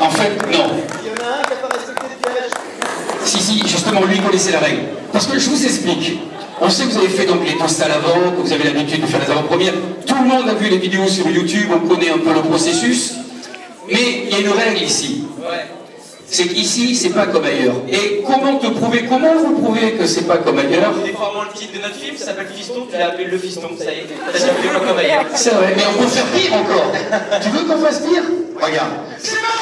En fait, non. Il y en a un qui n'a pas respecté le piège. Si, justement, lui connaissait la règle. Parce que je vous explique. On sait que vous avez fait donc les toasts à l'avant, que vous avez l'habitude de faire les avant-premières. Tout le monde a vu les vidéos sur YouTube, on connaît un peu le processus. Mais il y a une règle ici. C'est qu'ici, c'est pas comme ailleurs. Et comment vous prouvez que c'est pas comme ailleurs? C'est vraiment le titre de notre film, ça s'appelle Fiston, tu l'as appelé Le Fiston, ça y est. Ça s'appelle pas comme ailleurs. C'est vrai, mais on peut faire pire encore. Tu veux qu'on fasse pire? Regarde. C'est maintenant!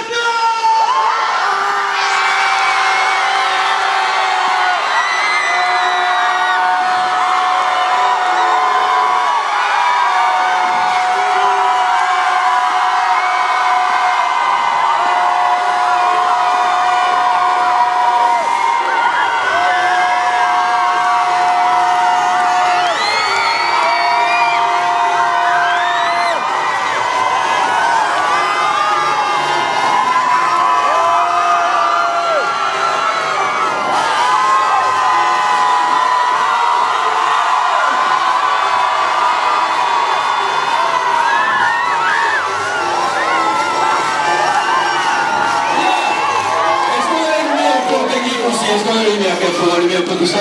Est-ce qu'on a la lumière? Il faut allumer un peu tout ça.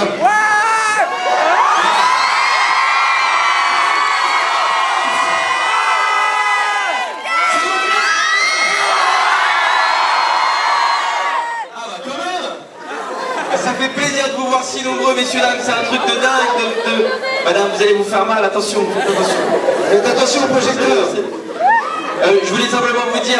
Ça fait plaisir de vous voir si nombreux, messieurs, dames, c'est un truc de dingue. Madame, vous allez vous faire mal, attention, faites attention. Faites attention au projecteur. Je voulais simplement vous dire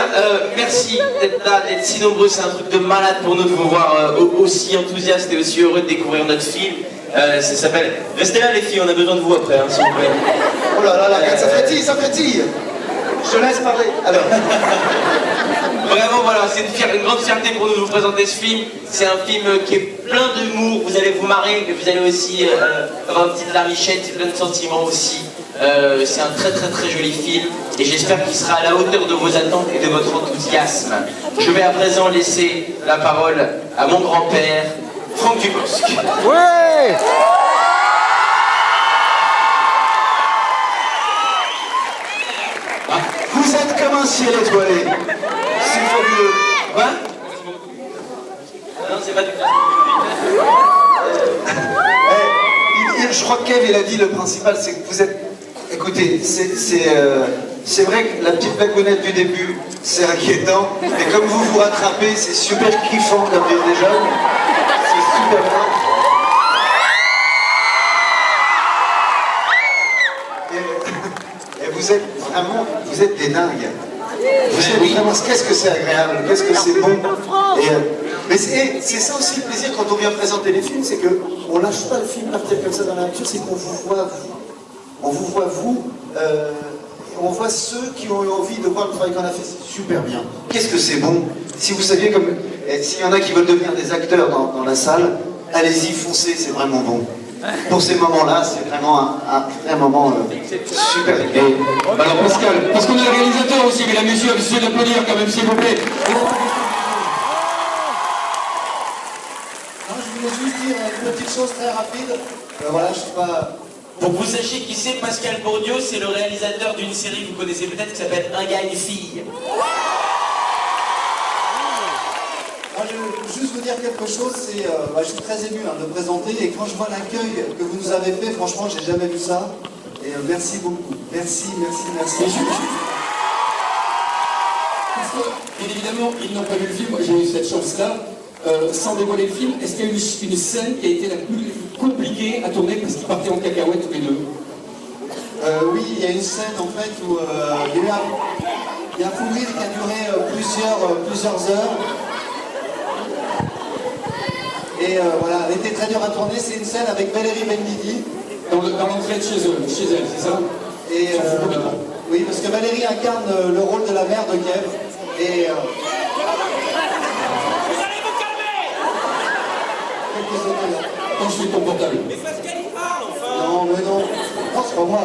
merci d'être là, d'être si nombreux, c'est un truc de malade pour nous de vous voir aussi enthousiastes et aussi heureux de découvrir notre film. Ça s'appelle... Restez là les filles, on a besoin de vous après, hein, s'il vous plaît. Oh là là, regarde, ça frétille, ça frétille. Je te laisse parler. Alors. Vraiment voilà, c'est une grande fierté pour nous de vous présenter ce film. C'est un film qui est plein d'humour, vous allez vous marrer, mais vous allez aussi avoir une petite larmichette, plein de sentiments aussi. C'est un très très très joli film et j'espère qu'il sera à la hauteur de vos attentes et de votre enthousiasme. Je vais à présent laisser la parole à mon grand-père, Franck Dubosc. Ouais! Vous êtes comme un ciel étoilé. C'est fabuleux. Quoi? Non, c'est pas du tout. Je crois que Kev, il a dit le principal, c'est que vous êtes... Écoutez, c'est vrai que la petite bagounette du début, c'est inquiétant. Et comme vous vous rattrapez, c'est super kiffant comme dire déjà. C'est super bien. Et vous êtes vraiment, vous êtes des dingues. Vous êtes vraiment, qu'est-ce que c'est agréable, qu'est-ce que c'est bon. Mais c'est ça aussi le plaisir quand on vient présenter les films, c'est qu'on lâche pas le film par tel comme ça dans la nature, c'est qu'on vous voit vous. On vous voit vous, on voit ceux qui ont eu envie de voir le travail qu'on a fait, c'est super bien. Qu'est-ce que c'est bon. Si vous saviez comme, s'il y en a qui veulent devenir des acteurs dans la salle, allez-y, foncez, c'est vraiment bon. Pour ces moments-là, c'est vraiment un moment super. Alors Pascal, parce qu'on a le réalisateur aussi, mesdames et messieurs, essayez d'applaudir quand même s'il vous plaît. Non, je voulais juste dire une petite chose très rapide. Voilà, je sais pas... Pour que vous sachiez qui c'est, Pascal Bourdieu, c'est le réalisateur d'une série que vous connaissez peut-être qui s'appelle Un gars, une fille. Moi, je veux juste vous dire quelque chose, je suis très ému de le présenter et quand je vois l'accueil que vous nous avez fait, franchement, j'ai jamais vu ça. Et merci beaucoup. Merci. Parce que, bien évidemment, ils n'ont pas vu le film, moi j'ai eu cette chance-là. Sans dévoiler le film, est-ce qu'il y a eu une scène qui a été la plus compliquée à tourner parce qu'ils partaient en cacahuète tous les deux? Oui, il y a une scène en fait où il y a un fou rire qui a duré plusieurs heures. Et voilà, elle était très dure à tourner. C'est une scène avec Valérie Benguigui. Dans l'entrée de chez elle, c'est ça? Et oui, parce que Valérie incarne le rôle de la mère de Kev. Et Quand je suis ton portable. Mais Pascal, il parle, enfin. non, mais non, c'est pas moi.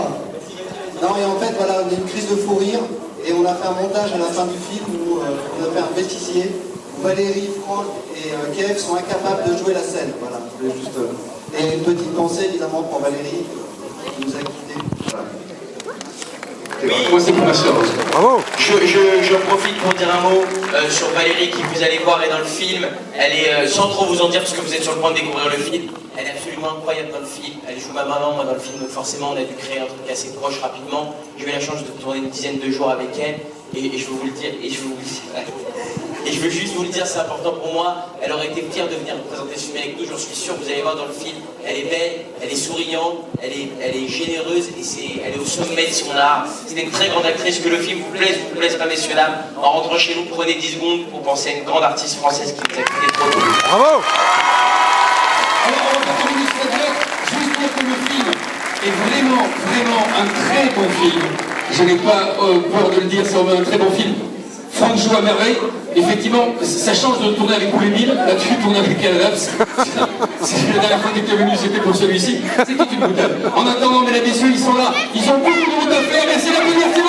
Non, et en fait, voilà, on a une crise de fou rire. Et on a fait un montage à la fin du film où on a fait un bêtisier. Valérie, Franck et Kev sont incapables de jouer la scène. Voilà, je voulais juste. Et une petite pensée évidemment pour Valérie qui nous a quittés. Voilà. Moi, c'est pour ma soeur. Bravo. J'en profite pour dire un mot sur Valérie qui, vous allez voir, est dans le film. Elle est, sans trop vous en dire parce que vous êtes sur le point de découvrir le film, elle est absolument incroyable dans le film. Elle joue ma maman, moi, dans le film, donc forcément on a dû créer un truc assez proche rapidement. J'ai eu la chance de tourner une dizaine de jours avec elle et je veux vous le dire, et je veux juste vous le dire, c'est important pour moi. Elle aurait été fière de venir présenter ce film avec nous, j'en suis sûr. Vous allez voir dans le film, elle est belle, elle est souriante, elle est généreuse et elle est au sommet de son art. C'est une très grande actrice. Que le film vous plaise pas, messieurs, dames. En rentrant chez vous, prenez 10 secondes pour penser à une grande artiste française qui vous a quitté trop tôt. Bravo. Alors, on va terminer ce direct, juste dire que le film est vraiment, vraiment un très bon film. Je n'ai pas peur de le dire, c'est vraiment un très bon film. Franck joue à merveille. Effectivement, ça change de tourner avec Louis Mille. Là, tu tournes avec Calaps. La dernière fois que tu es venu, c'était pour celui-ci. C'était une boutade. En attendant, mesdames et messieurs, ils sont là. Ils ont beaucoup de route à faire. Merci d'applaudir, c'est bon.